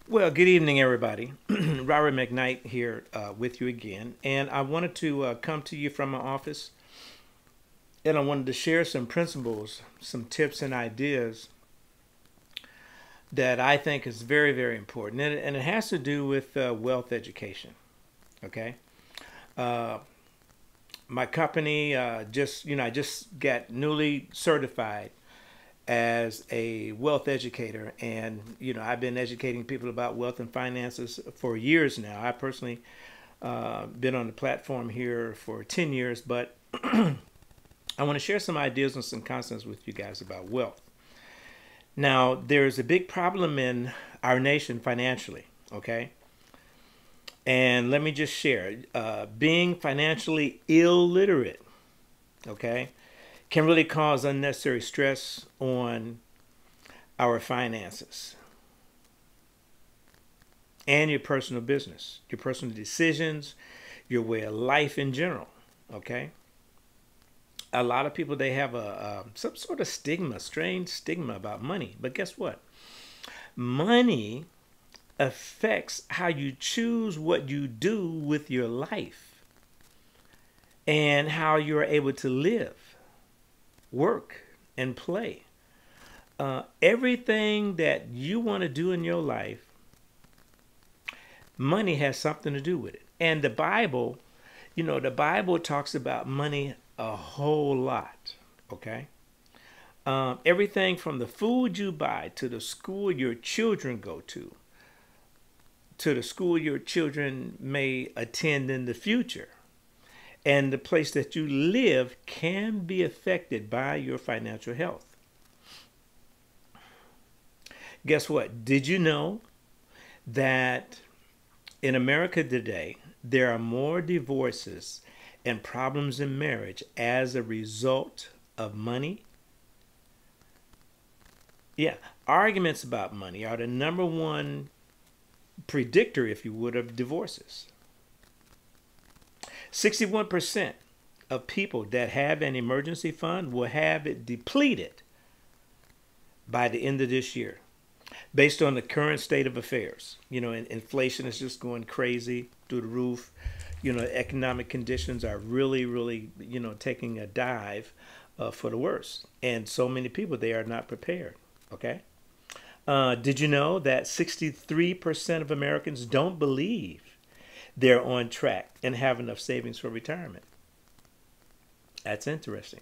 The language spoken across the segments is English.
Well, good evening, everybody. Robert McKnight here with you again. And I wanted to come to you from my office and I wanted to share some principles, some tips, and ideas that I think is very, very important. And it has to do with wealth education. Okay. Uh, my company I just got newly certified as a wealth educator, and I've been educating people about wealth and finances for years now. I personally been on the platform here for 10 years, but I want to share some ideas and some concepts with you guys about wealth. Now, there's a big problem in our nation financially, okay? And let me just share being financially illiterate, okay, can really cause unnecessary stress on our finances and your personal business, your personal decisions, your way of life in general. Okay, a lot of people, they have a some sort of stigma, strange stigma about money. But guess what? Money affects how you choose what you do with your life and how you're able to live, work, and play. Everything that you want to do in your life, money has something to do with it. And the Bible talks about money a whole lot. Okay. Everything from the food you buy to the school your children go to the school your children may attend in the future, and the place that you live can be affected by your financial health. Guess what? Did you know that in America today, there are more divorces and problems in marriage as a result of money? Yeah, arguments about money are the number one predictor, if you would, of divorces. 61% of people that have an emergency fund will have it depleted by the end of this year, based on the current state of affairs. Inflation is just going crazy through the roof. Economic conditions are really, really, taking a dive for the worse. And so many people, they are not prepared. Okay. Did you know that 63% of Americans don't believe they're on track and have enough savings for retirement? That's interesting.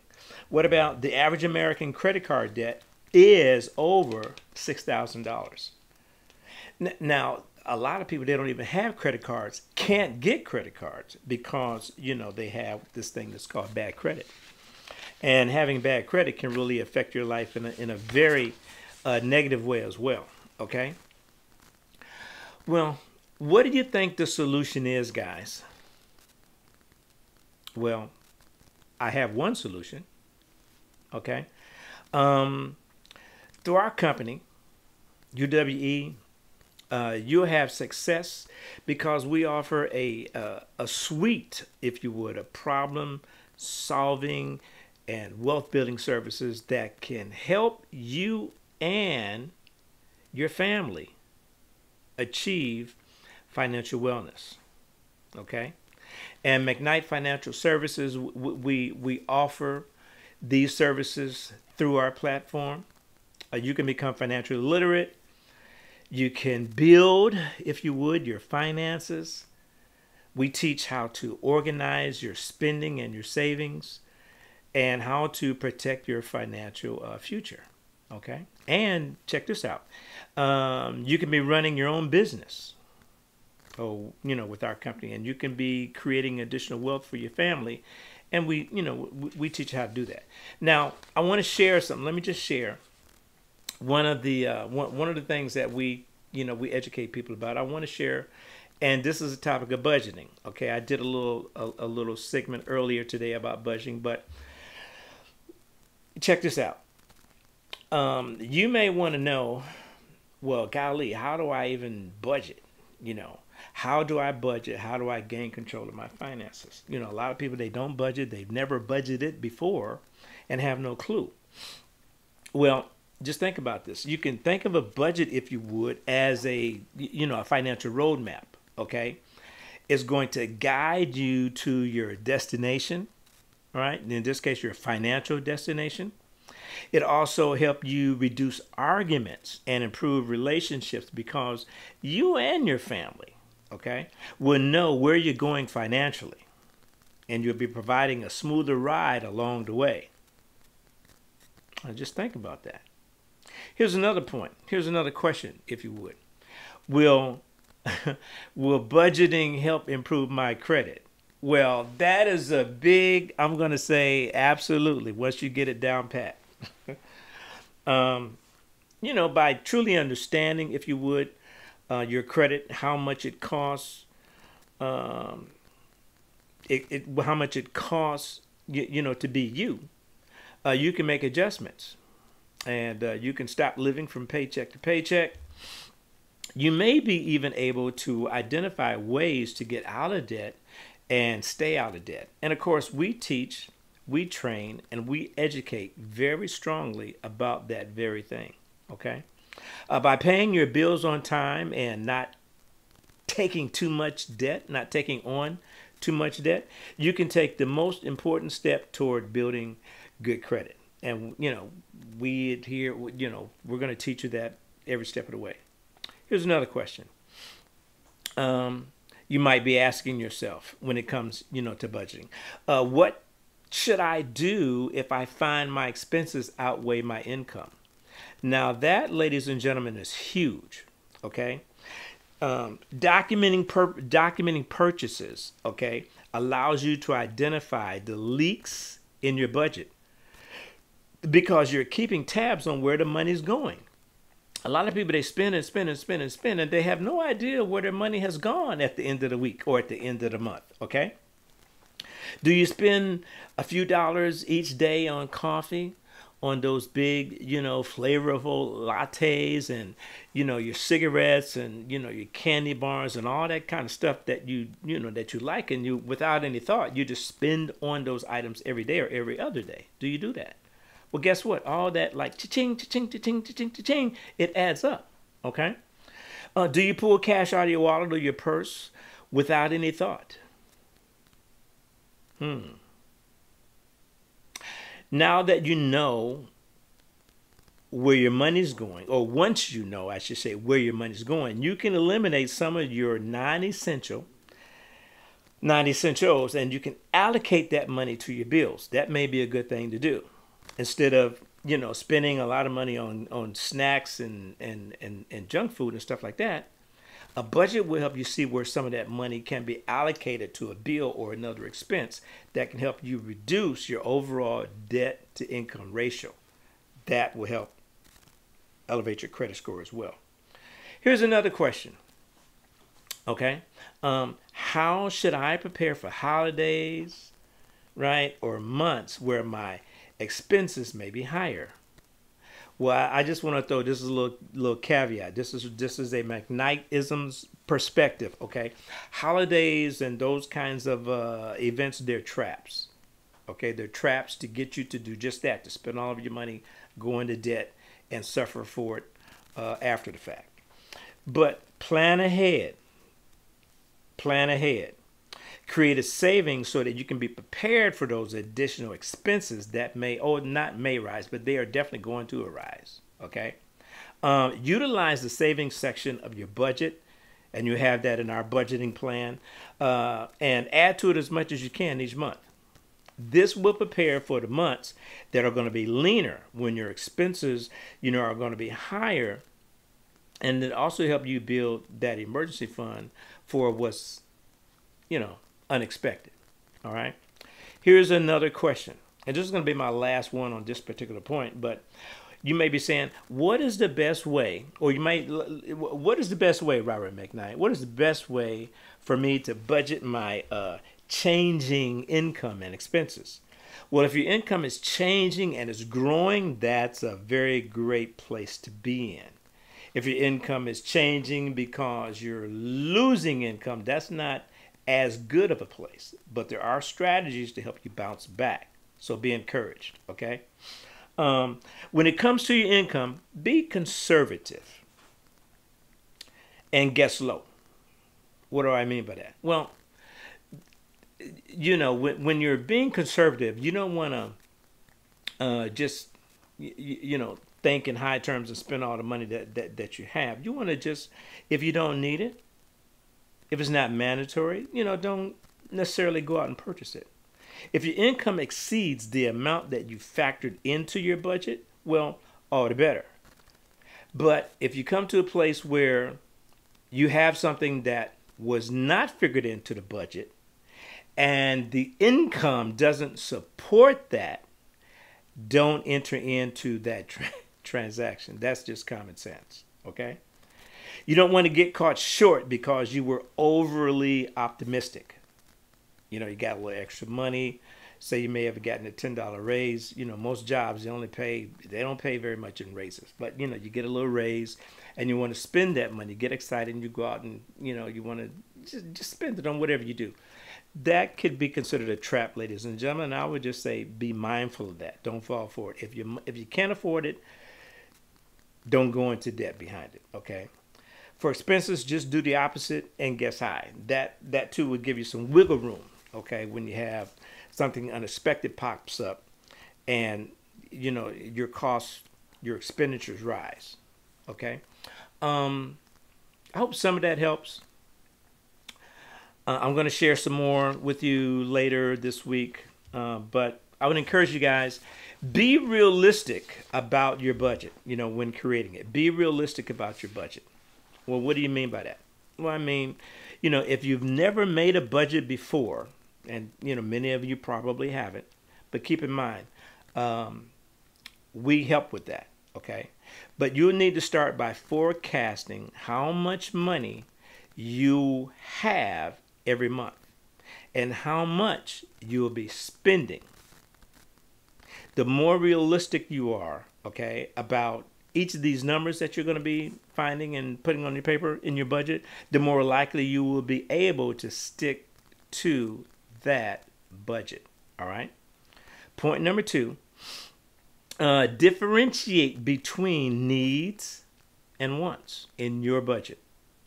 What about the average American credit card debt is over $6,000? Now, a lot of people, they don't even have credit cards, can't get credit cards because, they have this thing that's called bad credit. And having bad credit can really affect your life in a very negative way as well. Okay? Well, what do you think the solution is, guys? Well, I have one solution. Okay? Um, Through our company, UWE, you'll have success because we offer a suite, if you would, of problem solving and wealth building services that can help you and your family achieve financial wellness. Okay? And McKnight Financial Services, we offer these services through our platform. You can become financially literate. You can build, if you would, your finances. We teach how to organize your spending and your savings and how to protect your financial future. Okay? And check this out. You can be running your own business, with our company, and you can be creating additional wealth for your family. And we teach you how to do that. Now, I want to share something. Let me just share one of the things that we educate people about. I want to share, and this is a topic of budgeting. Okay, I did a little segment earlier today about budgeting, but check this out. You may want to know, well, golly, how do I even budget? How do I budget? How do I gain control of my finances? A lot of people, they don't budget. They've never budgeted before and have no clue. Well, Just think about this. You can think of a budget, if you would, as a financial roadmap. Okay, it's going to guide you to your destination. All right, in this case, your financial destination. It also helps you reduce arguments and improve relationships because you and your family, okay, will know where you're going financially, and you'll be providing a smoother ride along the way. Now just think about that. Here's another point. Here's another question, if you would. Will will budgeting help improve my credit? Well, that is a big, I'm going to say absolutely, once you get it down pat. um, by truly understanding, if you would, your credit, how much it costs, um, how much it costs, to be you, you can make adjustments, and you can stop living from paycheck to paycheck. You may be even able to identify ways to get out of debt and stay out of debt. And of course, we teach, we train, and we educate very strongly about that very thing. Okay? By paying your bills on time and not taking too much debt, not taking on too much debt, you can take the most important step toward building good credit. And, we adhere, we're going to teach you that every step of the way. Here's another question. You might be asking yourself when it comes, to budgeting, what should I do if I find my expenses outweigh my income? Now that, ladies and gentlemen, is huge. Okay. Documenting purchases, okay, allows you to identify the leaks in your budget because you're keeping tabs on where the money's going. A lot of people, they spend and spend and spend and spend, and they have no idea where their money has gone at the end of the week or at the end of the month. Okay. Do you spend a few dollars each day on coffee, on those big, flavorful lattes and, your cigarettes and, your candy bars and all that kind of stuff that that you like, and you, without any thought, you just spend on those items every day or every other day? Do you do that? Well, guess what? All that, like cha-ching, cha-ching, cha-ching, cha-ching, cha-ching, it adds up. Okay. Do you pull cash out of your wallet or your purse without any thought? Now that you know where your money's going, or once you know, I should say, where your money's going, you can eliminate some of your non-essentials, and you can allocate that money to your bills. That may be a good thing to do. Instead of, spending a lot of money on snacks and junk food and stuff like that, a budget will help you see where some of that money can be allocated to a bill or another expense that can help you reduce your overall debt to income ratio. That will help elevate your credit score as well. Here's another question. Okay. How should I prepare for holidays, right, or months where my expenses may be higher? Well, I just want to throw this is a little caveat. This is a McKnight-ism's perspective. Okay, holidays and those kinds of events, they're traps. Okay, they're traps to get you to do just that, to spend all of your money, go into debt, and suffer for it after the fact. But plan ahead. Plan ahead. Create a savings so that you can be prepared for those additional expenses that may, or not may rise, but they are definitely going to arise. Okay. Utilize the savings section of your budget, and you have that in our budgeting plan, and add to it as much as you can each month. This will prepare for the months that are going to be leaner when your expenses, are going to be higher, and it also help you build that emergency fund for what's, unexpected. All right. Here's another question. And this is going to be my last one on this particular point, but you may be saying, what is the best way, what is the best way, Robert McKnight? What is the best way for me to budget my changing income and expenses? Well, if your income is changing and is growing, that's a very great place to be in. If your income is changing because you're losing income, that's not as good of a place, but there are strategies to help you bounce back. So be encouraged. Okay. When it comes to your income, be conservative and guess low. What do I mean by that? Well, when you're being conservative, you don't want to just think in high terms and spend all the money that you have. You want to just, if you don't need it, if it's not mandatory, don't necessarily go out and purchase it. If your income exceeds the amount that you factored into your budget, well, all the better. But if you come to a place where you have something that was not figured into the budget and the income doesn't support that, don't enter into that transaction. That's just common sense, okay? You don't want to get caught short because you were overly optimistic. You got a little extra money. Say you may have gotten a $10 raise. Most jobs, they don't pay very much in raises. But, you get a little raise and you want to spend that money, get excited, and you go out and, you want to just spend it on whatever you do. That could be considered a trap, ladies and gentlemen. I would just say be mindful of that. Don't fall for it. If you can't afford it, don't go into debt behind it, okay? For expenses, just do the opposite and guess high. That too would give you some wiggle room, okay, when you have something unexpected pops up and, your costs, your expenditures rise, okay? I hope some of that helps. I'm going to share some more with you later this week, but I would encourage you guys, be realistic about your budget, when creating it. Be realistic about your budget. Well, what do you mean by that? Well, I mean, if you've never made a budget before, and, many of you probably haven't, but keep in mind, we help with that, okay? But you'll need to start by forecasting how much money you have every month and how much you'll be spending. The more realistic you are, okay, about each of these numbers that you're going to be finding and putting on your paper in your budget, the more likely you will be able to stick to that budget. All right. Point number 2, differentiate between needs and wants in your budget.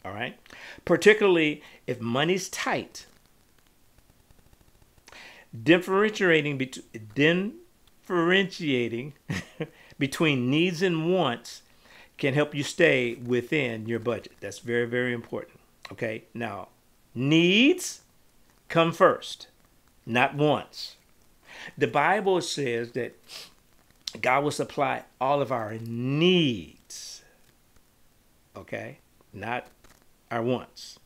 All right. Particularly if money's tight, differentiating between needs and wants can help you stay within your budget. That's very, very important. Okay. Now, needs come first, not wants. The Bible says that God will supply all of our needs. Okay. Not our wants.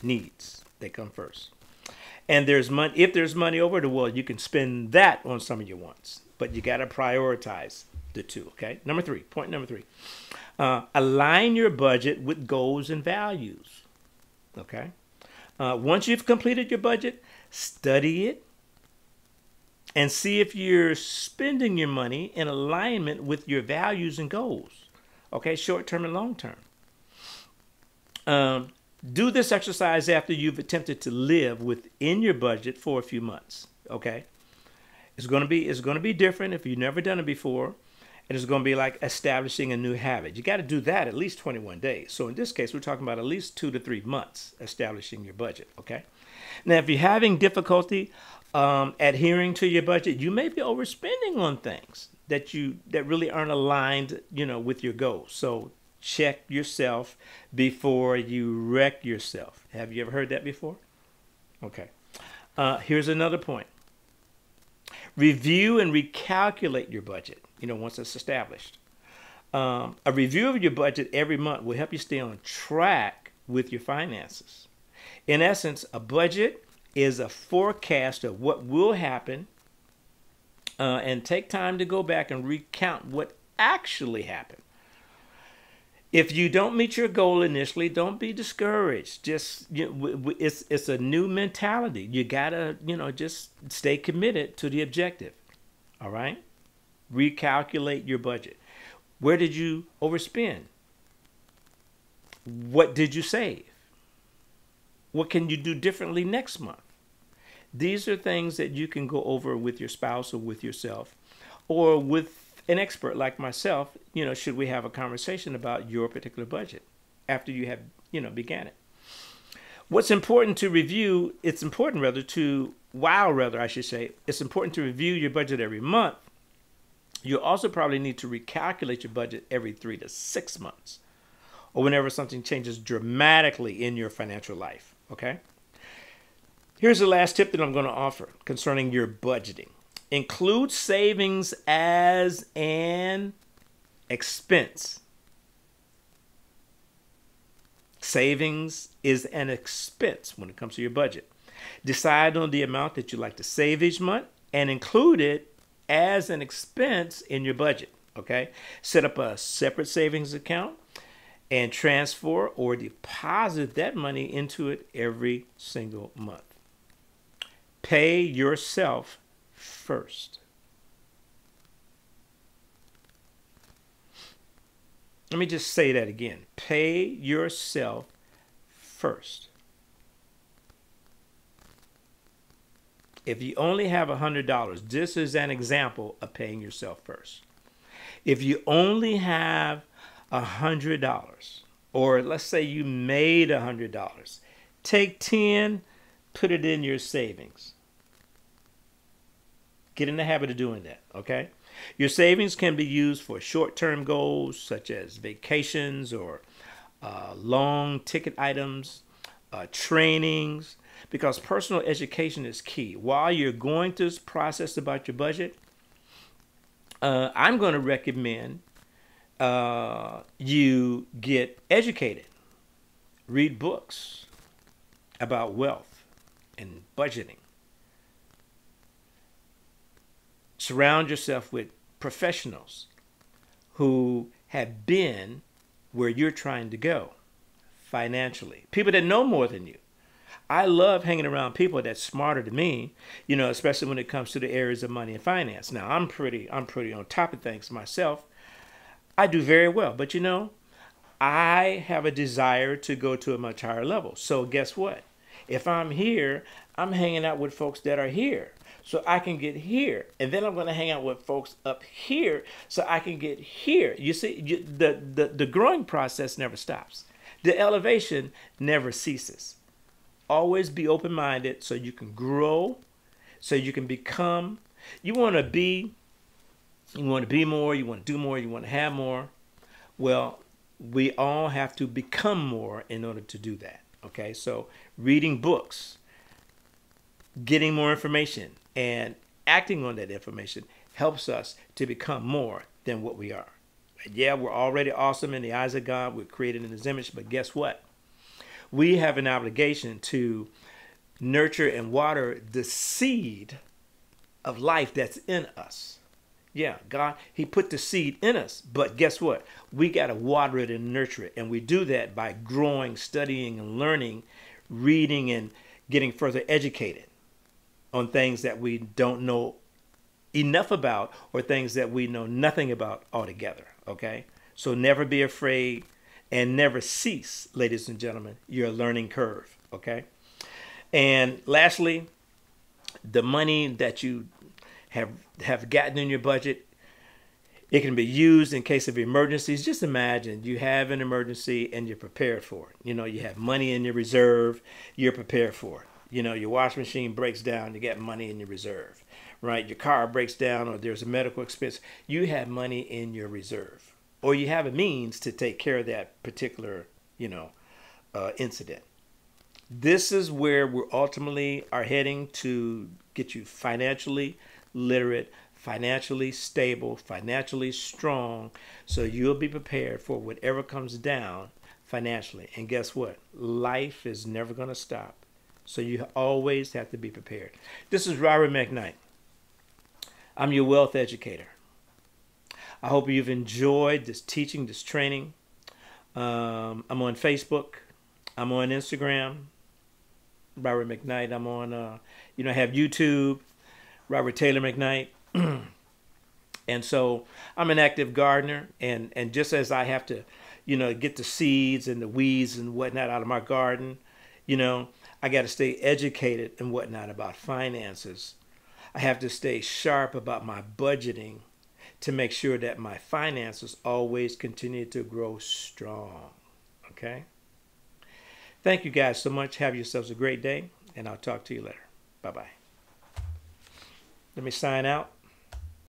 Needs, they come first. And there's money. If there's money over the world, you can spend that on some of your wants. But you got to prioritize the two, okay? Point number three. Align your budget with goals and values, okay? Once you've completed your budget, study it and see if you're spending your money in alignment with your values and goals, okay? Short-term and long-term. Do this exercise after you've attempted to live within your budget for a few months, okay? It's going to be different if you've never done it before, and it's going to be like establishing a new habit. You got to do that at least 21 days. So in this case, we're talking about at least 2 to 3 months establishing your budget, okay? Now, if you're having difficulty adhering to your budget, you may be overspending on things that really aren't aligned, with your goals. So check yourself before you wreck yourself. Have you ever heard that before? Okay. Here's another point. Review and recalculate your budget, once it's established. A review of your budget every month will help you stay on track with your finances. In essence, a budget is a forecast of what will happen, and take time to go back and recount what actually happened. If you don't meet your goal initially, don't be discouraged. Just it's a new mentality. You gotta just stay committed to the objective. All right. Recalculate your budget. Where did you overspend? What did you save? What can you do differently next month? These are things that you can go over with your spouse or with yourself or with an expert like myself, should we have a conversation about your particular budget after you have, began it. What's important to review, it's important rather to, I should say, it's important to review your budget every month. You'll also probably need to recalculate your budget every 3 to 6 months or whenever something changes dramatically in your financial life, okay? Here's the last tip that I'm going to offer concerning your budgeting. Include savings as an expense. Savings is an expense when it comes to your budget. Decide on the amount that you like to save each month and include it as an expense in your budget, okay? Set up a separate savings account and transfer or deposit that money into it every single month. Pay yourself first. Let me just say that again. Pay yourself first. If you only have $100, this is an example of paying yourself first. If you only have $100, or let's say you made $100, take 10, put it in your savings. Get in the habit of doing that, okay? Your savings can be used for short-term goals such as vacations or long ticket items, trainings, because personal education is key. While you're going through this process about your budget, I'm going to recommend you get educated. Read books about wealth and budgeting. Surround yourself with professionals who have been where you're trying to go financially. People that know more than you. I love hanging around people that's smarter than me, especially when it comes to the areas of money and finance. Now, I'm pretty on top of things myself. I do very well, but I have a desire to go to a much higher level. So guess what? If I'm here, I'm hanging out with folks that are here. So I can get here, and then I'm going to hang out with folks up here so I can get here. You see, the growing process never stops. The elevation never ceases. Always be open-minded so you can grow, so you can become. You want to be more, you want to do more, you want to have more. Well, we all have to become more in order to do that, okay? So reading books, getting more information, and acting on that information helps us to become more than what we are. Yeah, we're already awesome in the eyes of God. We're created in His image. But guess what? We have an obligation to nurture and water the seed of life that's in us. Yeah, God, He put the seed in us. But guess what? We got to water it and nurture it. And we do that by growing, studying, and learning, reading, and getting further educated on things that we don't know enough about or things that we know nothing about altogether, okay? So never be afraid and never cease, ladies and gentlemen, your learning curve, okay? And lastly, the money that you have gotten in your budget, it can be used in case of emergencies. Just imagine you have an emergency and you're prepared for it. You have money in your reserve, you're prepared for it. Your washing machine breaks down, you get money in your reserve, right? Your car breaks down or there's a medical expense, you have money in your reserve. Or you have a means to take care of that particular, incident. This is where we ultimately are heading to get you financially literate, financially stable, financially strong, so you'll be prepared for whatever comes down financially. And guess what? Life is never going to stop. So you always have to be prepared. This is Robert McKnight. I'm your wealth educator. I hope you've enjoyed this teaching, this training. I'm on Facebook. I'm on Instagram, Robert McKnight. I'm on, I have YouTube, Robert Taylor McKnight. And so I'm an active gardener. And just as I have to, get the seeds and the weeds and whatnot out of my garden, I got to stay educated and whatnot about finances. I have to stay sharp about my budgeting to make sure that my finances always continue to grow strong. Okay? Thank you guys so much. Have yourselves a great day, and I'll talk to you later. Bye-bye. Let me sign out.